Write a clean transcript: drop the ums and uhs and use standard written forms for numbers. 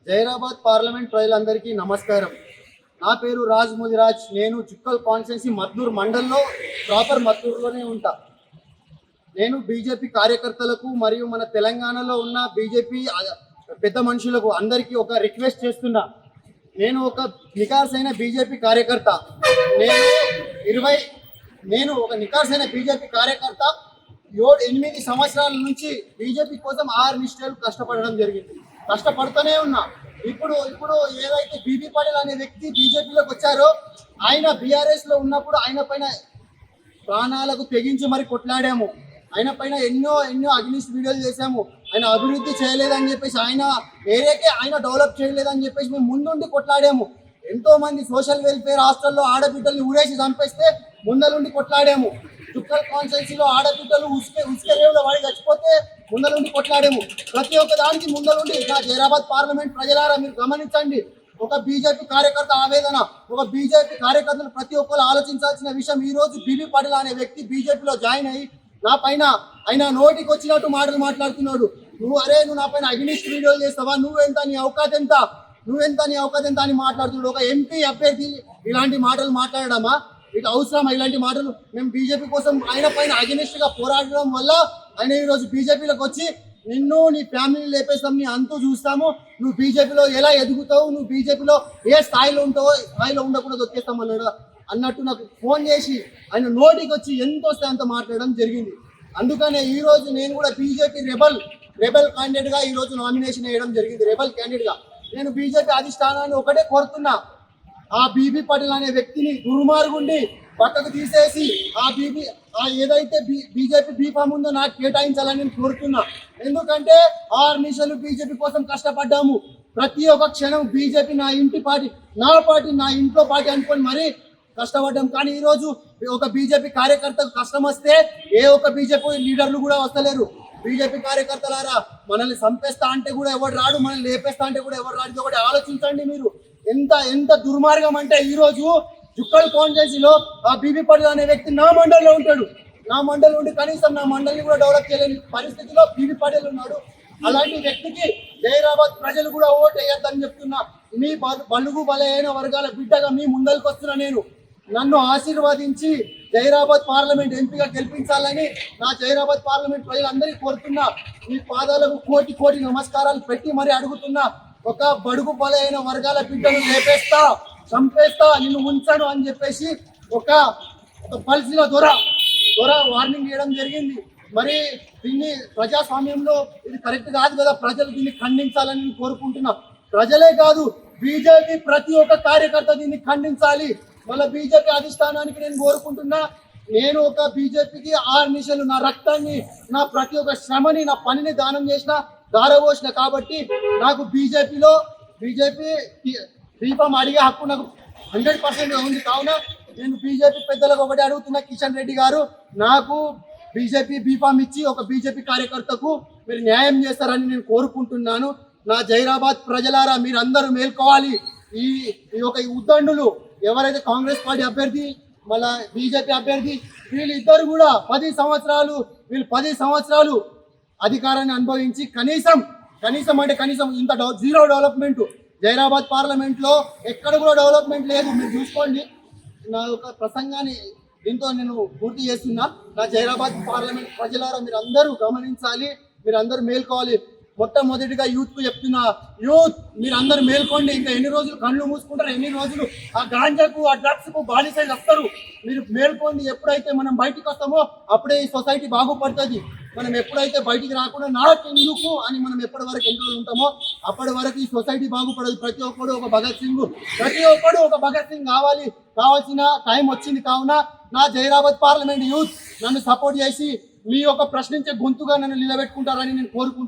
Zaheerabad parliament ప్రజలందరికీ నమస్కారం. నా పేరు రాజ్ ముదిరాజ్. నేను చుక్కల్ కాన్స్టిట్యున్సీ మద్దూరు మండల్లో ప్రాపర్ మద్దూరులోనే ఉంటా. నేను బీజేపీ కార్యకర్తలకు మరియు మన తెలంగాణలో ఉన్న బీజేపీ పెద్ద మనుషులకు అందరికీ ఒక రిక్వెస్ట్ చేస్తున్నా. నేను ఒక నికార్సైన బీజేపీ కార్యకర్త. నేను ఒక నికార్సైన బీజేపీ కార్యకర్త. 8 సంవత్సరాల నుంచి బీజేపీ కోసం 6 నిష్ఠలు కష్టపడడం జరిగింది. కష్టపడుతూనే ఉన్నా. ఇప్పుడు ఏదైతే బీబీ పాటిల్ అనే వ్యక్తి బీజేపీలోకి వచ్చారో, ఆయన బీఆర్ఎస్లో ఉన్నప్పుడు ఆయన పైన ప్రాణాలకు తెగించి మరి కొట్లాడాము. ఆయన పైన ఎన్నో అగ్నిస్ట్ వీడియోలు చేశాము. ఆయన అభివృద్ధి చేయలేదని చెప్పేసి, ఆయన ఏరియాకే ఆయన డెవలప్ చేయలేదని చెప్పేసి మేము ముందుండి కొట్లాడాము. ఎంతో మంది సోషల్ వెల్ఫేర్ హాస్టల్లో ఆడబిడ్డల్ని ఊరేసి చంపేస్తే ముందలుండి కొట్లాడాము. చుక్కల్ కాన్స్టిట్యున్సీలో ఆడబిడ్డలు ఉసుక రేవులో వాడి చచ్చిపోతే ముందలుండి కొట్లాడాము. ప్రతి ఒక్క దానికి ముందలుండి నా జైరాబాద్ పార్లమెంట్ ప్రజలారా మీరు గమనించండి. ఒక బీజేపీ కార్యకర్త ఆవేదన, ఒక బీజేపీ కార్యకర్తలు ప్రతి ఒక్కరు ఆలోచించాల్సిన విషయం. ఈ రోజు బీబీ పాటిల్ అనే వ్యక్తి బీజేపీలో జాయిన్ అయ్యి నా పైన ఆయన నోటికి వచ్చినట్టు మాటలు మాట్లాడుతున్నాడు. నువ్వు నా పైన అగ్నిస్ట్ వీడియోలు చేస్తావా, నువ్వెంత, నీ అవకాశం ఎంత అని మాట్లాడుతున్నాడు. ఒక ఎంపీ అభ్యర్థి ఇలాంటి మాటలు మాట్లాడడమా? ఇట్లా అవసరమా ఇలాంటి మాటలు? మేము బీజేపీ కోసం ఆయన పైన అగెనిస్ట్ గా పోరాడడం వల్ల ఆయన ఈరోజు బీజేపీలోకి వచ్చి నిన్ను నీ ఫ్యామిలీని లేపేస్తాం, నీ అంతూ చూస్తాము, నువ్వు బీజేపీలో ఎలా ఎదుగుతావు, నువ్వు బీజేపీలో ఏ స్థాయిలో ఉంటావో స్థాయిలో ఉండకుండా దొక్కేస్తాం అన్నట్టు నాకు ఫోన్ చేసి ఆయన నోటికి వచ్చి ఎంత వస్తే అంత మాట్లాడడం జరిగింది. అందుకనే ఈ రోజు నేను కూడా బీజేపీ రెబల్ క్యాండిడేట్ గా ఈ రోజు నామినేషన్ వేయడం జరిగింది. రెబల్ క్యాండిడేట్ గా నేను బీజేపీ అధిష్టానాన్ని ఒకటే కోరుతున్నా. ఆ బీబీ పాటిల్ అనే వ్యక్తిని దుర్మార్గుండి పక్కకు తీసేసి ఏదైతే బీజేపీ బీఫామ్ ఉందో నాకు కేటాయించాలని నేను కోరుతున్నా. ఎందుకంటే 6 నిమిషాలు బీజేపీ కోసం కష్టపడ్డాము. ప్రతి ఒక్క క్షణం బీజేపీ నా ఇంటి పార్టీ, నా పార్టీ, నా ఇంట్లో పార్టీ అనుకొని మరీ కష్టపడ్డాం. కానీ ఈరోజు ఒక బీజేపీ కార్యకర్తకు కష్టం వస్తే ఏ ఒక్క బీజేపీ లీడర్లు కూడా వస్తలేరు. బీజేపీ కార్యకర్తలారా, మనల్ని చంపేస్తా అంటే కూడా ఎవరు రాడు, మనల్ని లేపేస్తా అంటే కూడా ఎవరు రాడు. ఒకటి ఆలోచించండి మీరు. ఎంత దుర్మార్గం అంటే ఈ రోజు జుక్కల్ కాన్స్టిట్యున్సీలో ఆ బీబీ పాటిల్ అనే వ్యక్తి నా మండలిలో ఉంటాడు. నా మండలి ఉండి కనీసం నా మండలిని కూడా డెవలప్ చేయలేని పరిస్థితిలో బీబీ పాటిల్ ఉన్నాడు. అలాంటి వ్యక్తికి జైరాబాద్ ప్రజలు కూడా ఓటు వేయొద్దని చెప్తున్నా. మీ బలుగు బలైన వర్గాల బిడ్డగా మీ ముందరికి వస్తున్నా. నన్ను ఆశీర్వదించి జైరాబాద్ పార్లమెంట్ ఎంపీగా గెలిపించాలని నా జైరాబాద్ పార్లమెంట్ ప్రజలందరికీ కోరుతున్నా. మీ పాదాలకు కోటి నమస్కారాలు పెట్టి మరి అడుగుతున్నా. ఒక బడుగు బలైన వర్గాల బిడ్డను లేపేస్తా, చంపేస్తా, నిన్ను ఉంచాను అని చెప్పేసి ఒక పల్సిన దొర వార్నింగ్ ఇవ్వడం జరిగింది. మరి దీన్ని ప్రజాస్వామ్యంలో ఇది కరెక్ట్ కాదు కదా. ప్రజలు దీన్ని ఖండించాలని కోరుకుంటున్నా. ప్రజలే కాదు, బీజేపీ ప్రతి ఒక్క కార్యకర్త దీన్ని ఖండించాలి. మళ్ళీ బీజేపీ అధిష్టానానికి నేను కోరుకుంటున్నా. నేను ఒక బీజేపీకి 6 నిమిషాలు నా రక్తాన్ని, నా ప్రతి ఒక్క శ్రమని, నా పనిని దానం చేసిన, దారపోసిన. కాబట్టి నాకు బీజేపీ బీఫామ్ అడిగే హక్కు నాకు 100% ఉంది. కావున నేను బీజేపీ పెద్దలకు ఒకటి అడుగుతున్నా, కిషన్ రెడ్డి గారు, నాకు బీజేపీ బీఫామ్ ఇచ్చి ఒక బీజేపీ కార్యకర్తకు మీరు న్యాయం చేస్తారని నేను కోరుకుంటున్నాను. నా జైరాబాద్ ప్రజలారా, మీరు అందరూ మేల్కోవాలి. ఈ ఉద్దండులు ఎవరైతే కాంగ్రెస్ పార్టీ అభ్యర్థి, మళ్ళా బీజేపీ అభ్యర్థి, వీళ్ళిద్దరు కూడా 10 సంవత్సరాలు అధికారాన్ని అనుభవించి కనీసం ఇంత జీరో డెవలప్మెంట్ జైరాబాద్ పార్లమెంట్ లో ఎక్కడ కూడా డెవలప్మెంట్ లేదు. మీరు చూసుకోండి. నా యొక్క ప్రసంగాన్ని దీంతో నేను పూర్తి చేస్తున్నా. నా జైరాబాద్ పార్లమెంట్ ప్రజలారా, మీరు అందరూ గమనించాలి, మీరు అందరూ మేల్కోవాలి. మొట్టమొదటిగా యూత్ కు చెప్తున్నా, యూత్ మీరు అందరూ మేల్కోండి. ఇంకా ఎన్ని రోజులు కళ్ళు మూసుకుంటారు, ఎన్ని రోజులు ఆ గాంజాకు, ఆ డ్రగ్స్ కు బానిసలు వస్తారు. మీరు మేల్కోండి. ఎప్పుడైతే మనం బయటికి వస్తామో అప్పుడే ఈ సొసైటీ బాగుపడుతుంది. మనం ఎప్పుడైతే బయటికి రాకుండా నాకెందుకు అని మనం ఎప్పటి వరకు ఎన్ని రోజులు ఉంటామో అప్పటి వరకు ఈ సొసైటీ బాగుపడదు. ప్రతి ఒక్కడు ఒక భగత్ సింగ్ కావాల్సిన టైం వచ్చింది. కావున నా జైరాబాద్ పార్లమెంట్ యూత్ నన్ను సపోర్ట్ చేసి మీ యొక్క ప్రశ్నించే గొంతుగా నన్ను నిలబెట్టుకుంటారని నేను కోరుకుంటున్నాను.